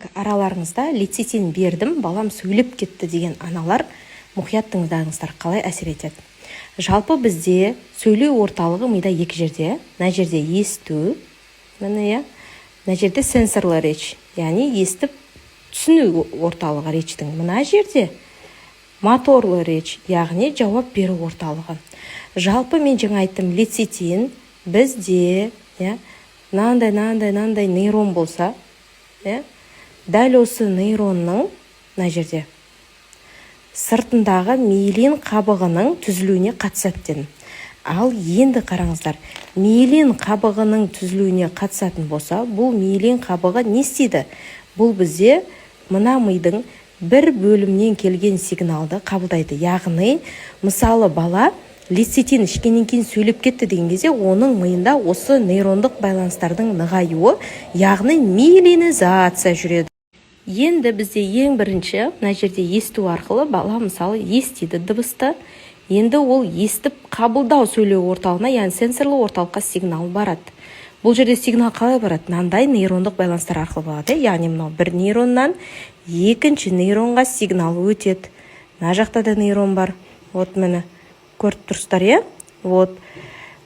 Араларыңызда лецитин бердім, балам сөйлеп кетті деген аналар мұқият тыңдаңыздар, қалай әсер етеді. Жалпы бізде сөйлеу орталығы мида екі жерде. Мына жерде есту, мына жерде сенсорлы реч, яғни естіп түсіну орталығы речтің. Мына жерде моторлы реч, яғни жауап беру орталығы. Жалпы мен жаңа айттым, лецитин бізде нандай нейрон болса, дәл осы нейронның мына жерде сыртындағы миелин қабығының түзілуіне қатысады дедім. Ал енді қараңыздар, миелин қабығының түзілуіне қатысатын болса, бұл миелин қабығы не істейді? Бұл бізде мына мидың бір бөлімнен келген сигналды қабылдайды. Яғни, мысалы бала лецитин ішкеннен кейін сөйлеп кетті деген кезде, оның миында осы нейрондық байланыстардың нығаюы, яғни миелинизация жүреді. Енді бізде ең бірінші, мына жерде есту арқылы бала мысалы естиді дыбысты. Енді ол естіп қабылдау сөйлеу орталығына, яғни сенсорлы орталыққа сигнал барады. Бұл жерде сигнал қалай барады? Мынандай нейрондық байланыстар арқылы болады. Яғни мынау бір нейроннан екінші нейронға сигнал өтеді. Мына жақта да нейрон бар. Вот міне көріп тұрсыздар, Вот.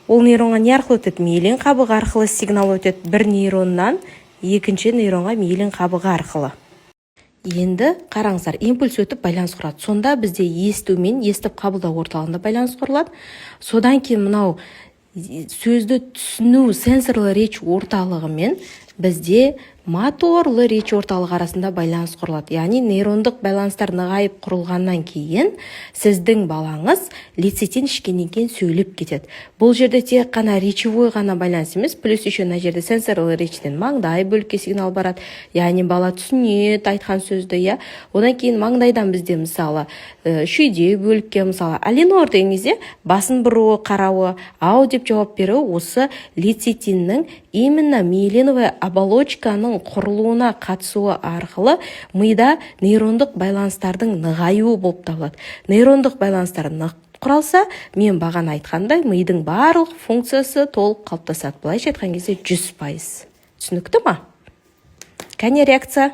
Ол нейронға не арқылы өтеді? Миелин қабығы арқылы сигнал өтеді. Бір нейроннан екінші нейронға миелин қабығы арқылы. Енді қараңыздар, импульс өтіп байланыс құрады. Сонда бізде есту мен естіп қабылдау орталығында байланыс құрылады. Содан кейін мынау сөзді түсіну сенсорлы реч орталығы мен бізде моторлы реч орталығы арасында байланыс құрылады. Яғни нейрондық байланыстар нығайып құрылғаннан кейін сіздің балаңыз лецитин ішкеннен кейін сөйлеп кетеді. Бұл жерде тек қана речевой ғана байланыс емес, плюс еще мына жерде сенсорлы речтен маңдай бөлікке сигнал барады. Яғни бала түсінеді айтқан сөзді, Одан кейін маңдайдан бізде мысалы шүйде бөлікке, мысалы Алинор деген кезде басын бұруы, қарауы, ау деп жауап беруі осы лецитиннің именно миелиновая оболочканың құрылуына қатысуы арқылы мида нейрондық байланыстардың нығаюы болып табылады. Нейрондық байланыстар нық құралса, мен бағана айтқандай, мидың барлық функциясы толық қалыптасады. Былайша айтқан кезде 100%. Түсінікті ма? Кәне реакция?